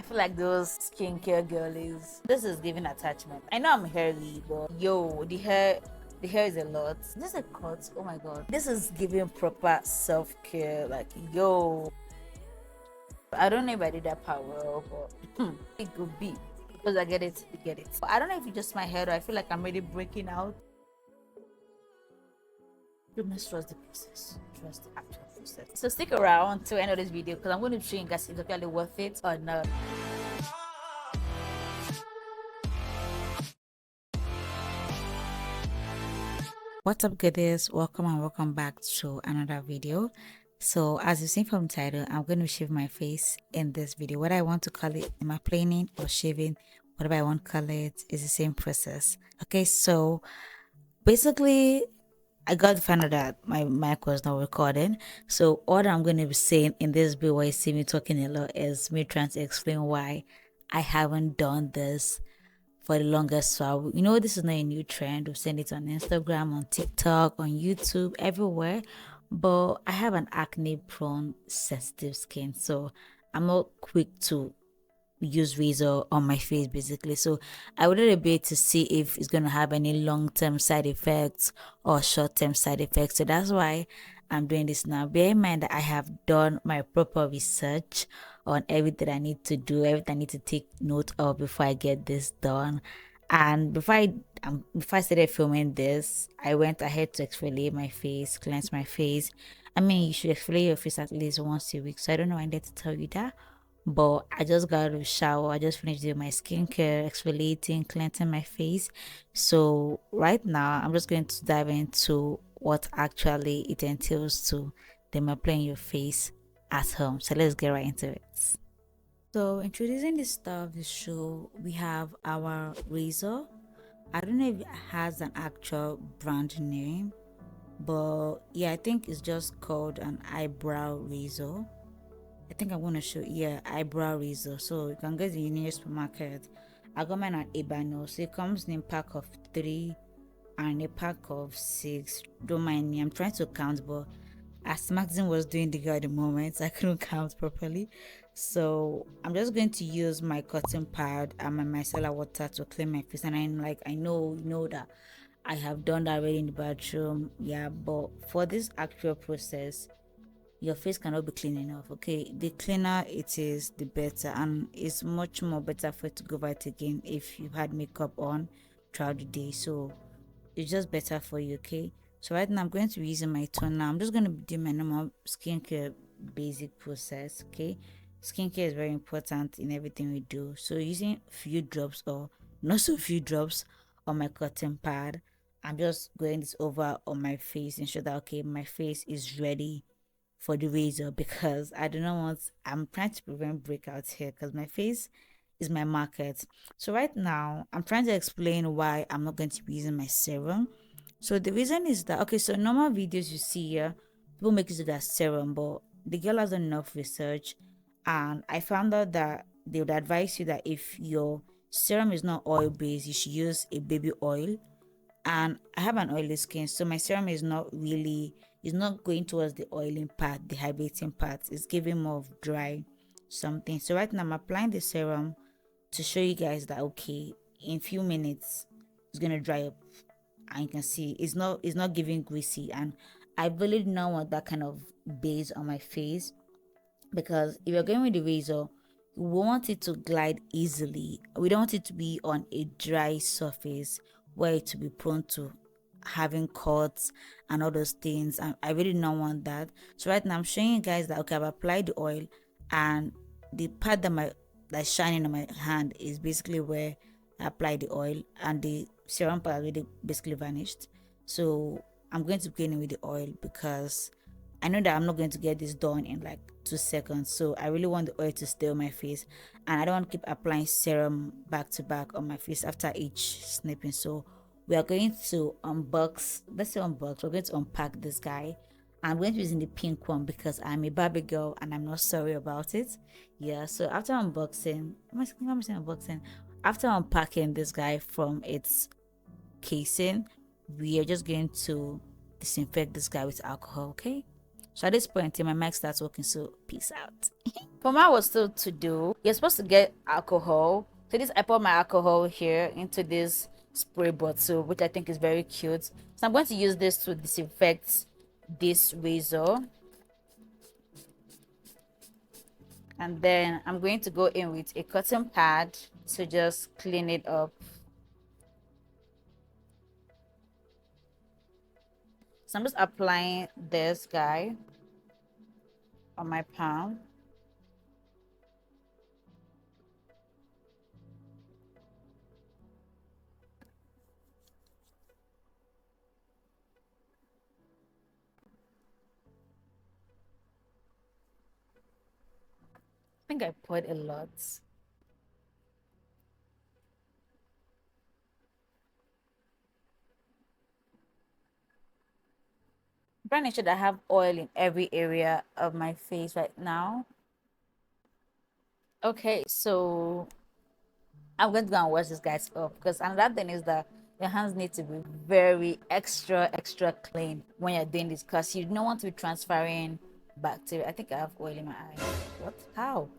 feel like those skincare girlies. This is giving attachment. I know I'm hairy, but yo, the hair is a lot. This is a cut. Oh my god. This is giving proper self-care. Like, yo. I don't know if I did that power, but it could be. Because I get it, I get it. But I don't know if it's just my hair or I feel like I'm really breaking out. You must trust the process. Trust the actual process. So stick around to end of this video because I'm going to show you guys if it's actually worth it or not. What's up, goodies? Welcome and welcome back to another video. So as you've seen from the title, I'm going to shave my face in this video. Whether I want to call it dermaplaning or shaving, whatever I want to call it, is the same process. Okay, so basically I got to find out that my mic was not recording. So all I'm going to be saying in this video where you see me talking a lot is me trying to explain why I haven't done this for the longest while. You know, this is not a new trend. We've seen it on Instagram, on TikTok, on YouTube, everywhere. But I have an acne prone sensitive skin, so I'm not quick to use razor on my face basically. So I wanted a bit to see if it's going to have any long-term side effects or short-term side effects. So that's why I'm doing this now. Bear in mind that I have done my proper research on everything I need to do, everything I need to take note of before I get this done. And before I started filming this, I went ahead to exfoliate my face, cleanse my face. I mean, you should exfoliate your face at least once a week. So I don't know why I need to tell you that. But I just got out of the shower. I just finished doing my skincare, exfoliating, cleansing my face. So right now, I'm just going to dive into what actually it entails to dermaplane your face at home. So let's get right into it. So introducing the star of the show, we have our razor. I don't know if it has an actual brand name, but yeah, I think it's just called an eyebrow razor. I think I'm going to show eyebrow razor. So you can get the nearest supermarket. I got mine at Ebano. So it comes in a pack of 3 and a pack of 6. Don't mind me, I'm trying to count, but as Maxine was doing the girl at the moment, I couldn't count properly. So I'm just going to use my cotton pad and my micellar water to clean my face. And I know that I have done that already in the bathroom. Yeah, but for this actual process, your face cannot be clean enough. Okay, the cleaner it is, the better, and it's much more better for it to go over it again if you've had makeup on throughout the day. So it's just better for you. Okay, so right now I'm going to be using my toner. I'm just going to do my normal skincare basic process. Okay, skincare is very important in everything we do. So using few drops or not so few drops on my cotton pad, I'm just going this over on my face, ensure that okay, my face is ready for the razor, because I do not want, I'm trying to prevent breakouts here because my face is my market. So right now I'm trying to explain why I'm not going to be using my serum. So the reason is that, okay, so normal videos you see here, people make use of that serum, but the girl has done enough research and I found out that they would advise you that if your serum is not oil based, you should use a baby oil. And I have an oily skin, so my serum is not going towards the oiling part, the hydrating part. It's giving more of dry something. So right now I'm applying the serum to show you guys that okay, in few minutes it's gonna dry up, and you can see it's not giving greasy. And I really do not want that kind of base on my face, because if you're going with the razor, we want it to glide easily. We don't want it to be on a dry surface where it to be prone to having cuts and all those things, and I really don't want that. So right now I'm showing you guys that okay, I've applied the oil, and the part that's shining on my hand is basically where I applied the oil, and the serum part already basically vanished. So I'm going to begin with the oil because I know that I'm not going to get this done in like 2 seconds. So I really want the oil to stay on my face, and I don't want to keep applying serum back to back on my face after each snipping. So we are going to unbox, let's say unbox, we're going to unpack this guy. I'm going to be using the pink one because I'm a Barbie girl and I'm not sorry about it. Yeah, so after unboxing, after unpacking this guy from its casing, we are just going to disinfect this guy with alcohol. Okay, So at this point, my mic starts working. So peace out. For my was still to do, you're supposed to get alcohol. So this, I pour my alcohol here into this spray bottle, which I think is very cute. So I'm going to use this to disinfect this razor. And then I'm going to go in with a cotton pad to just clean it up. So I'm just applying this guy on my palm. I think I put a lot. I'm trying to ensure that I have oil in every area of my face right now. Okay, so I'm going to go and wash this guy's up, because another thing is that your hands need to be very extra clean when you're doing this, because you don't want to be transferring bacteria. I think I have oil in my eye. What? How?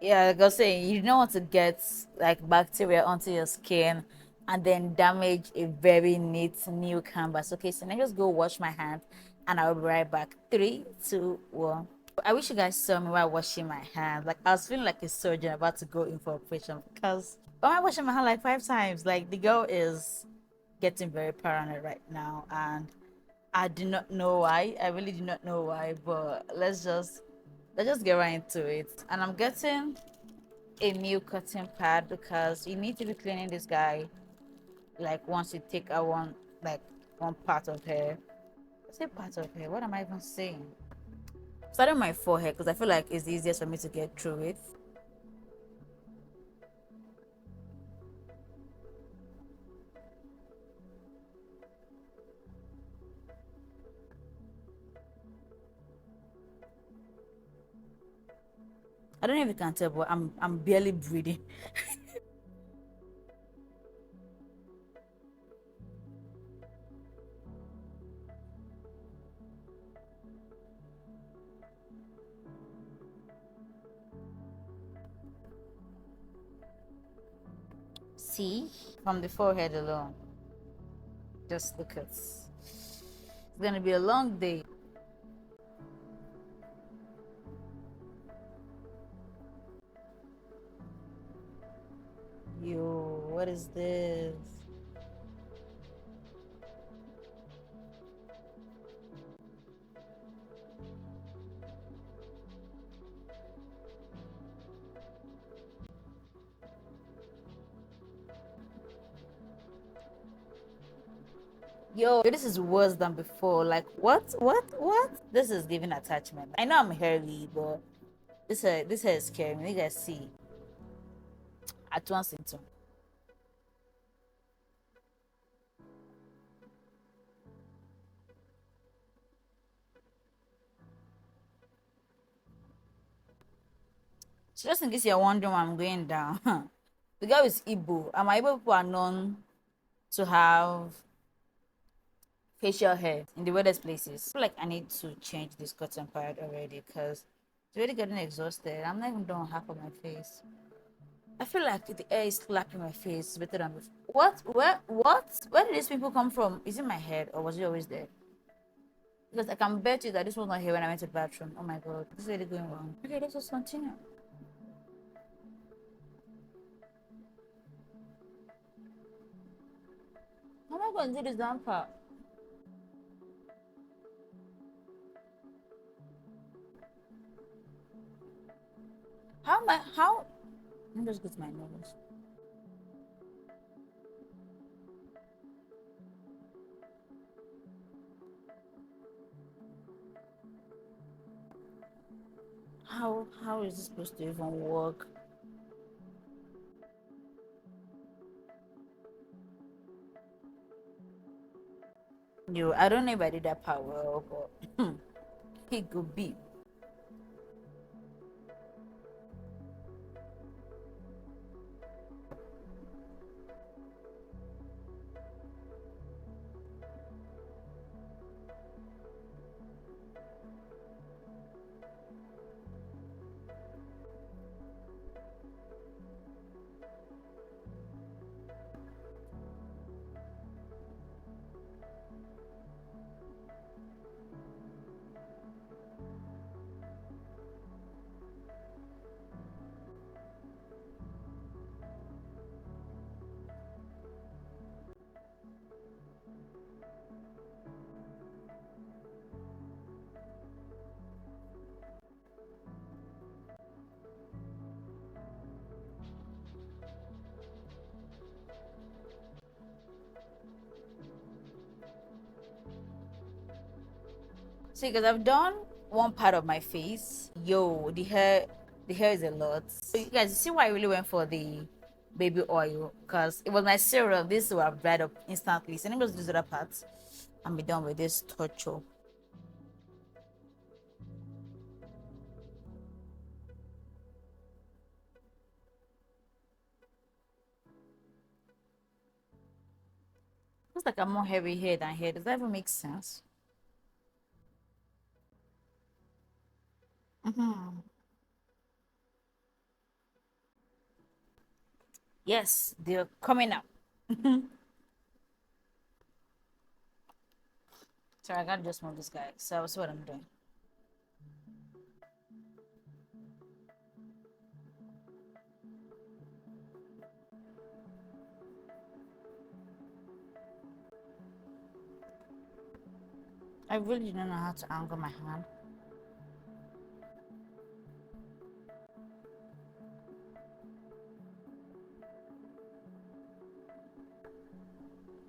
Yeah, like I was saying, you don't want to get like bacteria onto your skin and then damage a very neat new canvas. Okay, so let me just go wash my hand and I'll be right back. 3, 2, 1. I wish you guys saw me while washing my hand. Like I was feeling like a surgeon about to go in for operation, because why am I washing my hand like 5 times? Like the girl is getting very paranoid right now, and I do not know why. I really do not know why, but let's just get right into it. And I'm getting a new cotton pad, because you need to be cleaning this guy like once you take out one part of hair. I say part of hair, what am I even saying? Starting my forehead, because I feel like it's easiest for me to get through it. I don't know if you can tell, but I'm barely breathing. See, from the forehead alone, just look at. It's gonna be a long day. Yo, what is this? Yo, this is worse than before. Like, what? This is giving attachment. I know I'm hairy, but this hair is scary. You guys see at one symptom. So just in case you're wondering why I'm going down, the girl is Igbo, and my Igbo people are known to have facial hair in the weirdest places. I feel like I need to change this cotton pad already, because it's already getting exhausted. I'm not even done half of my face. I feel like the air is slapping my face. It's better than before. What? Where did these people come from? Is it my head, or was it always there? Because I can bet you that this was not here when I went to the bathroom. Oh my god, this is really going wrong. Okay, let's just continue. How am I going to do this damn part? How am I? How? Let me just go to my nose. How is this supposed to even work? Yo, I don't know if I did that part well, but it could be. See, because I've done one part of my face. Yo, the hair is a lot. So you guys, you see why I really went for the baby oil? Because it was my serum. This will have dried up instantly. So let me just do the other part and be done with this torture. Looks like I'm more heavy hair than hair. Does that even make sense? Yes, they're coming up. Sorry, I gotta just move this guy. So that's what I'm doing. I really don't know how to angle my hand.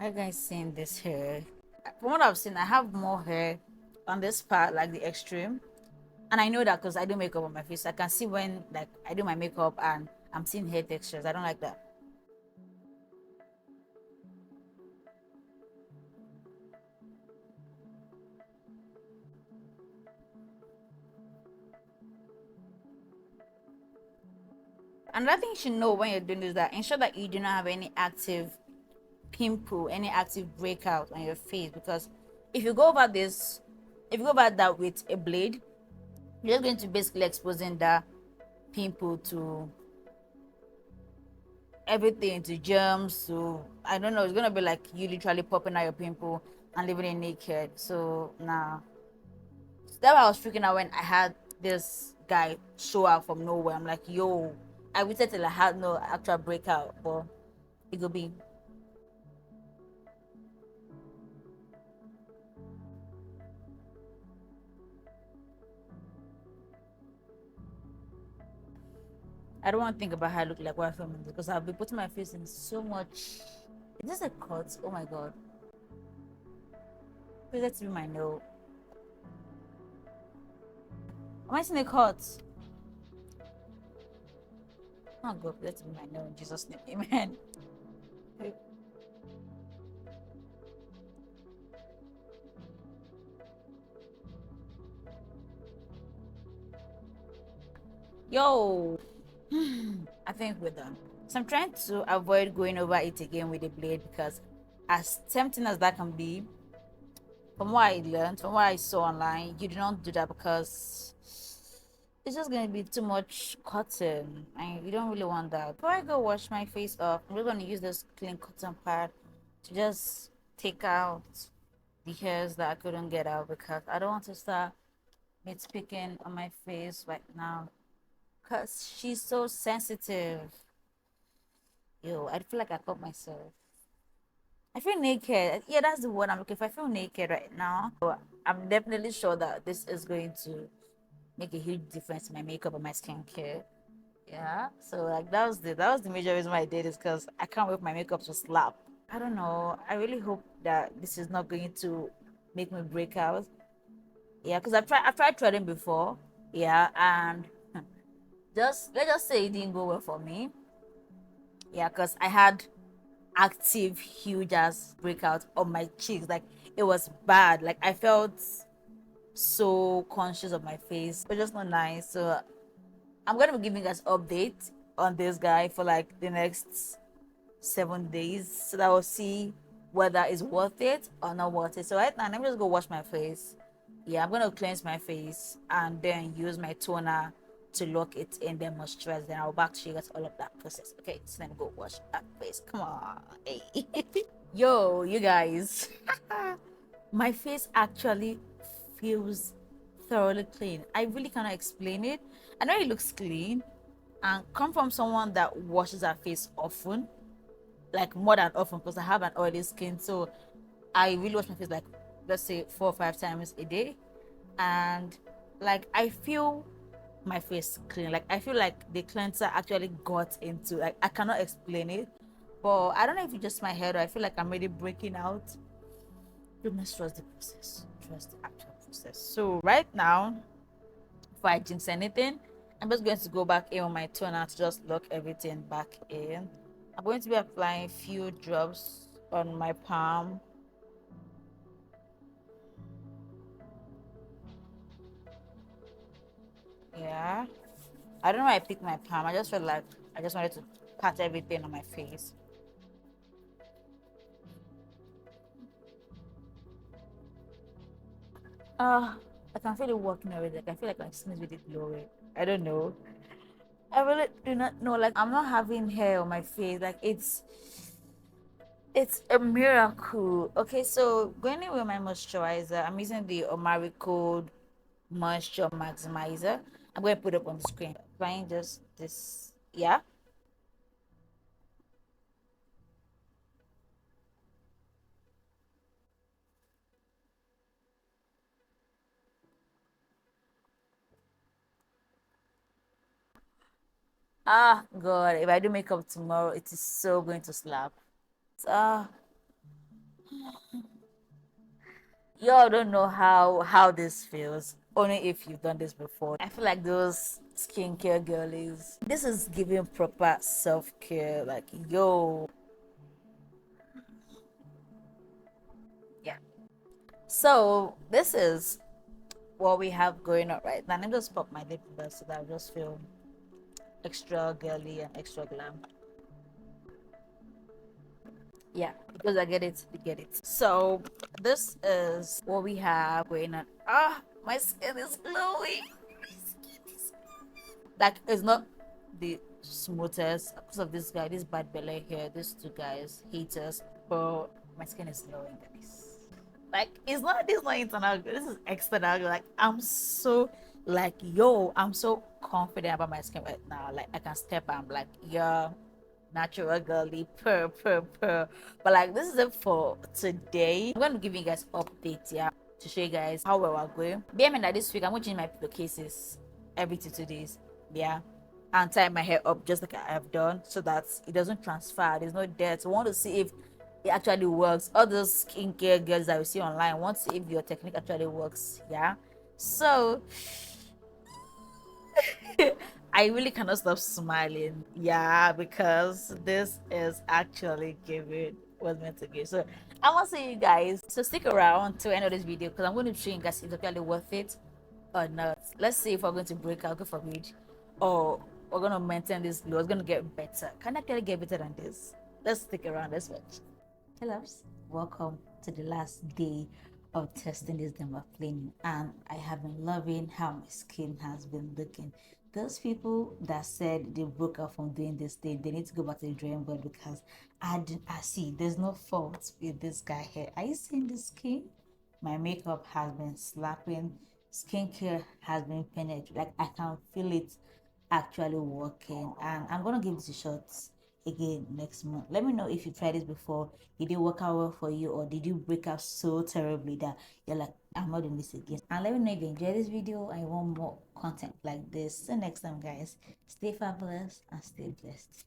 Are you guys seeing this hair? From what I've seen, I have more hair on this part, like the extreme. And I know that because I do makeup on my face. I can see when like I do my makeup and I'm seeing hair textures. I don't like that. Another thing you should know when you're doing this is that ensure that you do not have any active pimple, any active breakout on your face, because if you go over this, if you go over that with a blade, you're just going to basically exposing that pimple to everything, to germs, to I don't know, it's gonna be like you literally popping out your pimple and leaving it naked. So nah. So that's why I was freaking out when I had this guy show up from nowhere. I'm like, yo, I waited till I had no actual breakout, but it could be. I don't want to think about how I look like while filming this because I've been putting my face in so much. Is this a cut? Oh my god. Please let be my nail. Am I seeing a cut? Oh god, let be my nail in Jesus' name. Amen. Yo. I think we're done. So I'm trying to avoid going over it again with a blade because as tempting as that can be, from what I learned, from what I saw online, you do not do that because it's just going to be too much cotton and you don't really want that. Before I go wash my face off, I'm really going to use this clean cotton pad to just take out the hairs that I couldn't get out because I don't want to start nitpicking on my face right now because she's so sensitive. Yo, I feel like I cut myself. I feel naked. Yeah, that's the word I'm looking for. I feel naked right now. So I'm definitely sure that this is going to make a huge difference in my makeup and my skincare. Yeah. So like that was the major reason why I did this because I can't wait for my makeup to slap. I don't know. I really hope that this is not going to make me break out. Yeah, because I've tried threading before. Yeah, and just let's just say it didn't go well for me. Yeah, because I had active huge ass breakout on my cheeks. Like it was bad. Like I felt so conscious of my face. It was just not nice. So I'm gonna be giving you guys update on this guy for like the next 7 days so that we'll see whether it's worth it or not worth it. So right now let me just go wash my face. Yeah, I'm gonna cleanse my face and then use my toner to lock it in, then moisturize. Then I'll back to you guys all of that process. Okay, so let me go wash that face. Come on. Hey. Yo, you guys. My face actually feels thoroughly clean. I really cannot explain it. I know it looks clean and come from someone that washes their face often, like more than often because I have an oily skin. So I really wash my face like let's say 4 or 5 times a day. And like I feel my face clean. Like I feel like the cleanser actually got into like I cannot explain it. But I don't know if it's just my head or I feel like I'm really breaking out. You must trust the process. Trust the actual So right now, before I jinx anything, I'm just going to go back in on my toner to just lock everything back in. I'm going to be applying a few drops on my palm. Yeah, I don't know why I picked my palm. I just felt like I just wanted to pat everything on my face. I can feel it working already. Like, I feel like my skin is really glowing. I don't know. I really do not know. Like, I'm not having hair on my face. Like, it's a miracle. Okay, so going in with my moisturizer, I'm using the Omari Code Moisture Maximizer. I'm going to put it up on the screen. Applying just this, yeah. Ah, God, if I do makeup tomorrow, it is so going to slap. Ah, y'all don't know how this feels. Only if you've done this before. I feel like those skincare girlies. This is giving proper self-care. Like, yo, yeah. So this is what we have going on right now. Let me just pop my lip gloss so that I just feel extra girly and extra glam. Yeah, because I get it, you get it. So this is what we have going on. Ah, my skin is glowing. Like, it's not the smoothest because of this guy, this bad belly here, these two guys, haters, but my skin is glowing, guys. Like, it's not this, not internal glow, this is external glow. Like, I'm so, like, yo, I'm so confident about my skin right now. Like, I can step, I'm like, yeah, natural girly, purr. But like, this is it for today. I'm going to give you guys updates, yeah, to show you guys how well we're going. Bear in mind that this week I'm going to change my pillowcases every 2 days, yeah, and tie my hair up just like I have done so that it doesn't transfer. There's no dirt. I want to see if it actually works. All those skincare girls that we see online want to see if your technique actually works, yeah. So I really cannot stop smiling. Yeah, because this is actually giving what's meant to give. So I want to see you guys. So stick around to end of this video because I'm going to show you guys if it's actually worth it or not. Let's see if we're going to break out, go for it, or we're going to maintain this glow. It's going to get better. Can I actually get better than this? Let's stick around. Let's watch. Hello, welcome to the last day of testing this Dermaplaning, and I have been loving how my skin has been looking. Those people that said they broke out from doing this thing, they need to go back to the drawing board because I see there's no fault with this guy here. Are you seeing the skin? My makeup has been slapping, skincare has been penetrating. Like, I can feel it actually working, and I'm gonna give this a shot again next month. Let me know if you tried this before. Did it work out well for you, or did you break out so terribly that you're like, I'm not doing this again? And let me know if you enjoyed this video and you want more content like this. So next time, guys, stay fabulous and stay blessed.